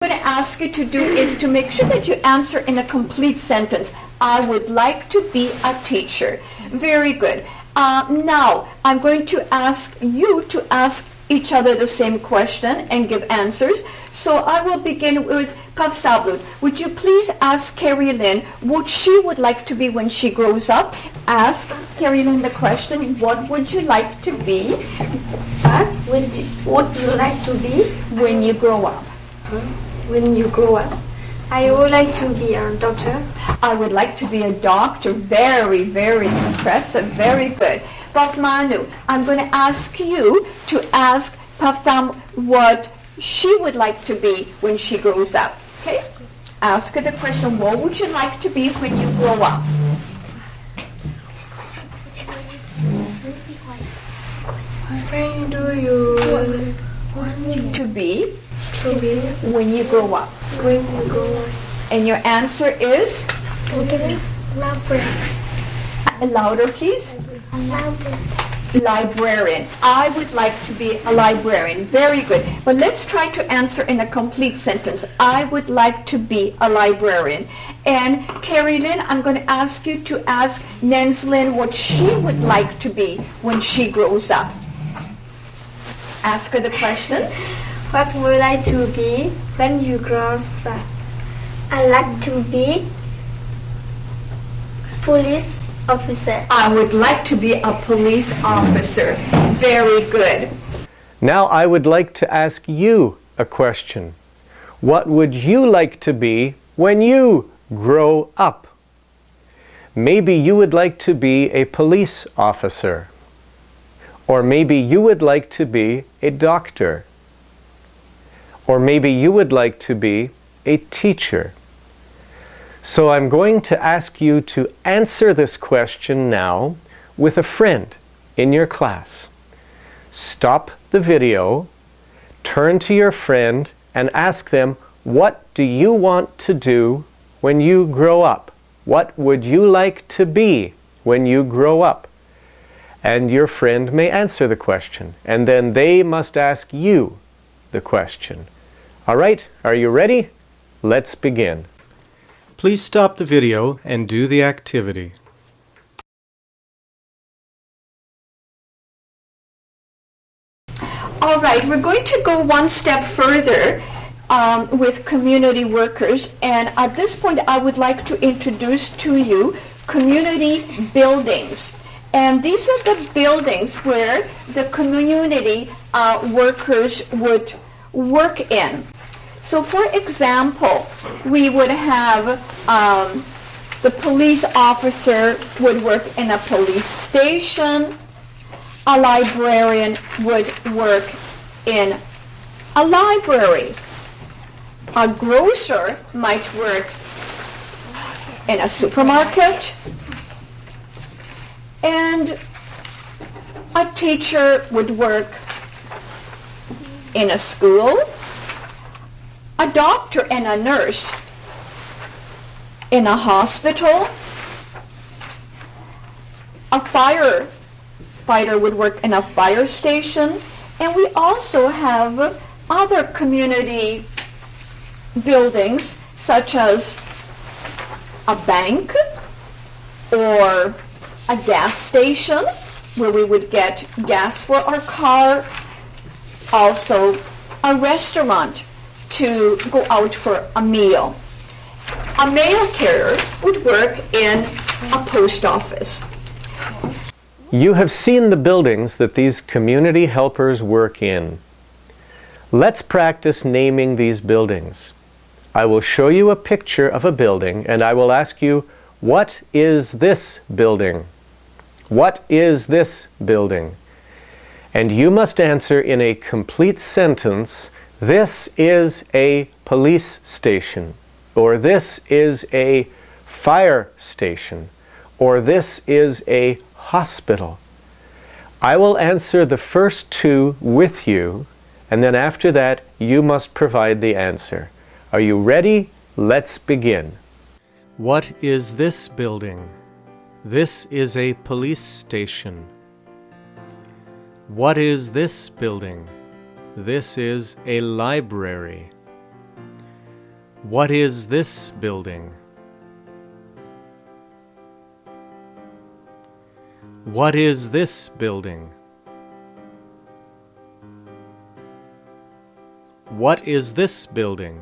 going to ask you to do is to make sure that you answer in a complete sentence. I would like to be a teacher. Very good. Now, I'm going to ask you to ask each other the same question and give answers. So I will begin with Pavsablut. Would you please ask Carrie Lynn what she would like to be when she grows up? Ask Carrie Lynn the question, what would you like to be? What do you like to be when you grow up? When you grow up? I would like to be a doctor. I would like to be a doctor. Very, very impressive. Very good. Manu, I'm going to ask you to ask Pavtham what she would like to be when she grows up. Okay? Ask her the question, what would you like to be when you grow up? When do you want to be when you grow up? When you grow up. And your answer is? Louder, please. Librarian. I would like to be a librarian. Very good. But let's try to answer in a complete sentence. I would like to be a librarian. And Carrie Lynn, I'm going to ask you to ask Nenslin what she would like to be when she grows up. Ask her the question. What would you like to be when you grow up? I like to be police officer. I would like to be a police officer. Very good. Now I would like to ask you a question. What would you like to be when you grow up? Maybe you would like to be a police officer. Or maybe you would like to be a doctor. Or maybe you would like to be a teacher. So I'm going to ask you to answer this question now with a friend in your class. Stop the video, turn to your friend and ask them, what do you want to do when you grow up? What would you like to be when you grow up? And your friend may answer the question, and then they must ask you the question. All right, are you ready? Let's begin. Please stop the video and do the activity. All right, we're going to go one step further with community workers, and at this point I would like to introduce to you community buildings. And these are the buildings where the community workers would work in. So for example, we would have the police officer would work in a police station, a librarian would work in a library, a grocer might work in a supermarket, and a teacher would work in a school, a doctor and a nurse in a hospital, a firefighter would work in a fire station, and we also have other community buildings such as a bank or a gas station where we would get gas for our car, also a restaurant to go out for a meal. A mail carrier would work in a post office. You have seen the buildings that these community helpers work in. Let's practice naming these buildings. I will show you a picture of a building and I will ask you, what is this building? What is this building? And you must answer in a complete sentence, this is a police station, or this is a fire station, or this is a hospital. I will answer the first two with you, and then after that, you must provide the answer. Are you ready? Let's begin. What is this building? This is a police station. What is this building? This is a library. What is this building? What is this building? What is this building?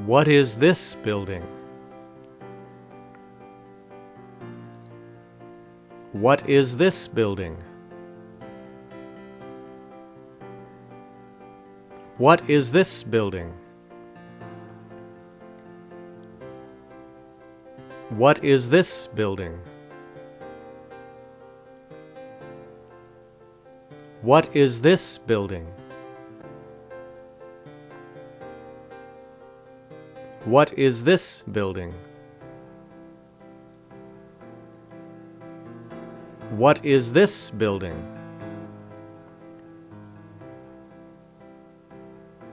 What is this building? What is this building? What is this building? What is this building? What is this building? What is this building? What is this building?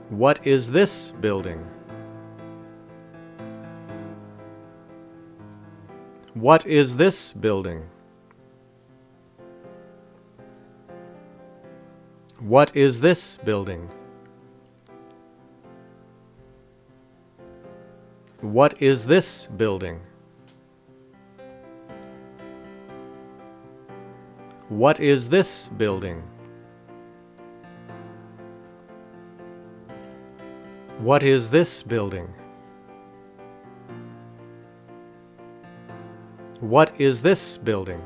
What is this building? What is this building? What is this building? What is this building? What is this building? What is this building? What is this building?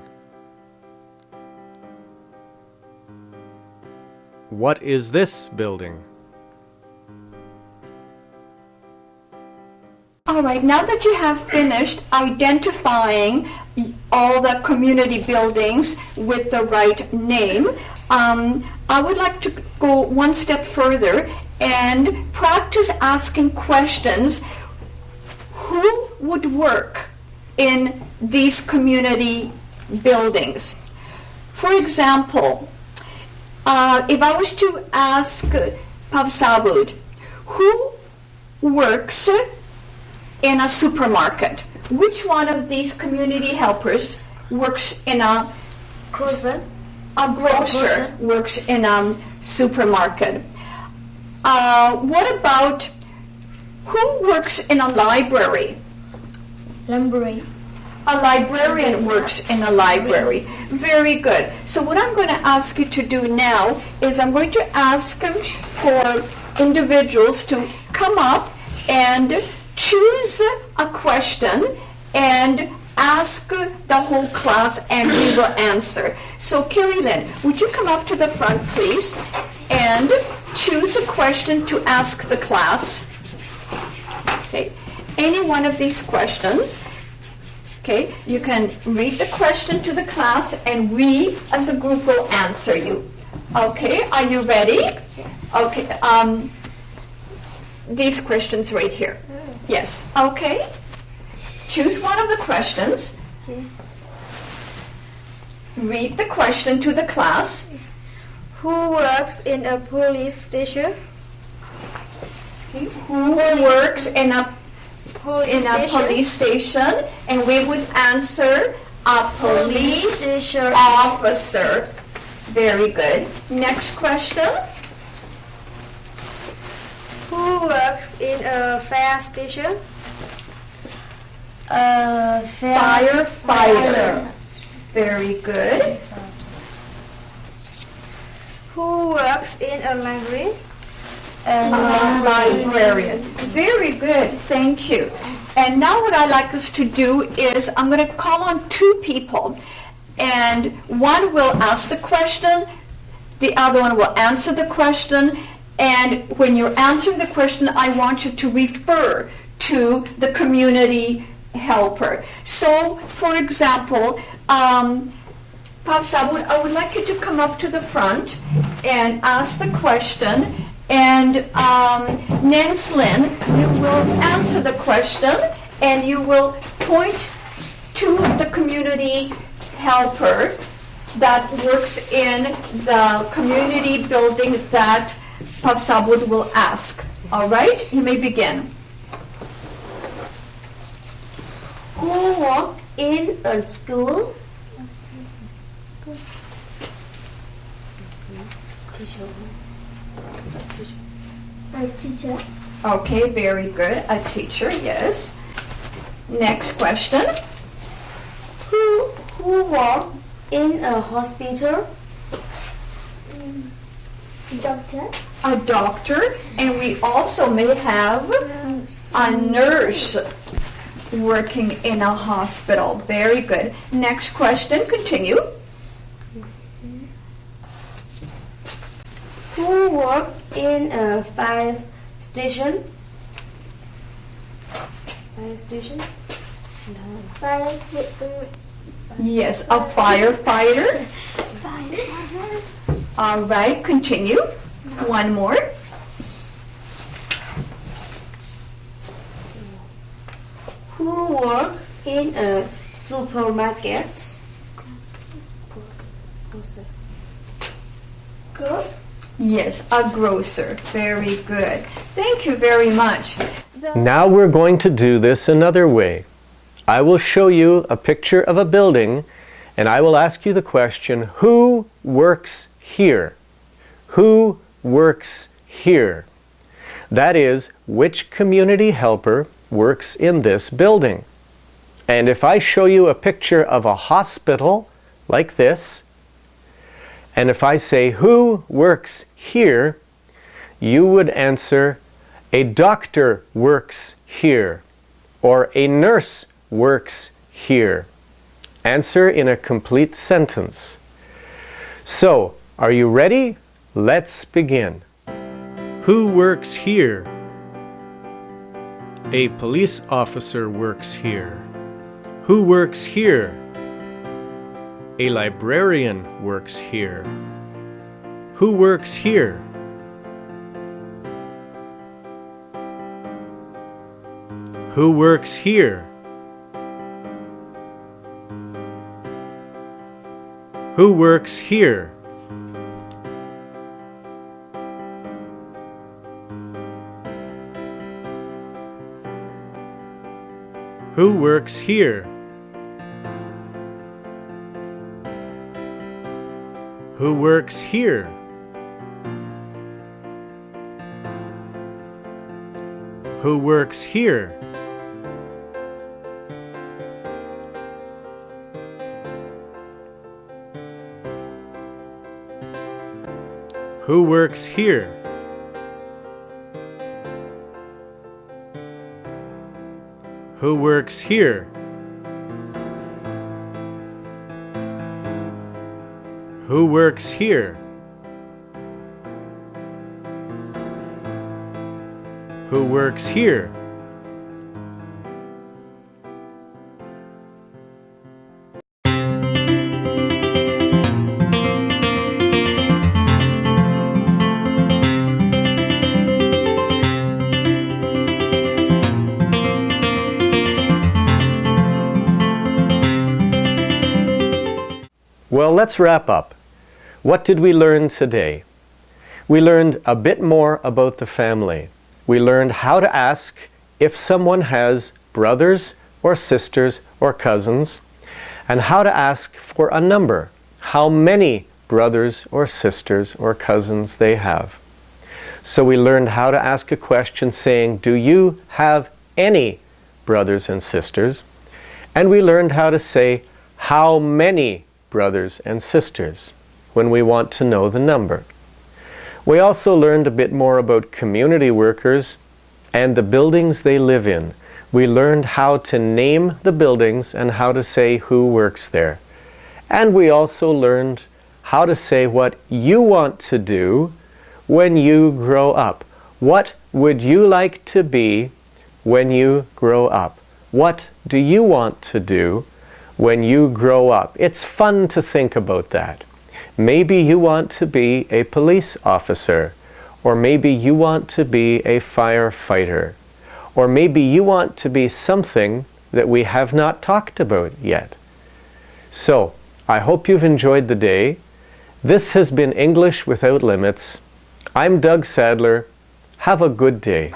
What is this building? All right, now that you have finished identifying all the community buildings with the right name, I would like to go one step further and practice asking questions. Who would work in these community buildings? For example, if I was to ask Pavsabud, who works in a supermarket? Which one of these community helpers works in a Grocer. A grocer works in a supermarket. What about who works in a library? Library. A librarian works in a library. Very good. So what I'm going to ask you to do now is I'm going to ask for individuals to come up and choose a question and ask the whole class and we will answer. So Carrie Lynn, would you come up to the front please and choose a question to ask the class? Okay. Any one of these questions. Okay, you can read the question to the class and we as a group will answer you. Okay, are you ready? Yes. Okay, these questions right here. Yes, okay. Choose one of the questions. Okay. Read the question to the class. Who works in a police station? Who works in a Police police station? And we would answer a police station officer. Very good. Next question. Who works in a fire station? Firefighter. Very good. Who works in a library? Librarian. Very good. Thank you. And now what I'd like us to do is I'm going to call on two people. And one will ask the question, the other one will answer the question. And when you're answering the question, I want you to refer to the community helper. So, for example, Pavsabud, I would like you to come up to the front and ask the question. And Nanslin, you will answer the question and you will point to the community helper that works in the community building that Pavsabud will ask. All right, you may begin. Who work in a school? A teacher. Okay, very good. A teacher, yes. Next question. Who work in a hospital? Doctor. A doctor, and we also may have a nurse working in a hospital. Very good. Next question, continue. Who work in a fire station? Fire station? No. Fire. Yes, a firefighter. All right, continue. One more. Who work in a supermarket? Grocer. Gross. Yes, a grocer. Very good. Thank you very much. Now we're going to do this another way. I will show you a picture of a building and I will ask you the question, who works here? Who works here? That is, which community helper works in this building? And if I show you a picture of a hospital like this, and if I say, who works here? You would answer, a doctor works here, or a nurse works here. Answer in a complete sentence. So, are you ready? Let's begin. Who works here? A police officer works here. Who works here? A librarian works here. Who works here? Who works here? Who works here? Who works here? Who works here? Who works here? Who works here? Who works here? Who works here? Who works here? Well, let's wrap up. What did we learn today? We learned a bit more about the family. We learned how to ask if someone has brothers or sisters or cousins, and how to ask for a number, how many brothers or sisters or cousins they have. So we learned how to ask a question saying, do you have any brothers and sisters? And we learned how to say, how many brothers and sisters, when we want to know the number. We also learned a bit more about community workers and the buildings they live in. We learned how to name the buildings and how to say who works there. And we also learned how to say what you want to do when you grow up. What would you like to be when you grow up? What do you want to do when you grow up? It's fun to think about that. Maybe you want to be a police officer, or maybe you want to be a firefighter, or maybe you want to be something that we have not talked about yet. So, I hope you've enjoyed the day. This has been English Without Limits. I'm Doug Sadler. Have a good day.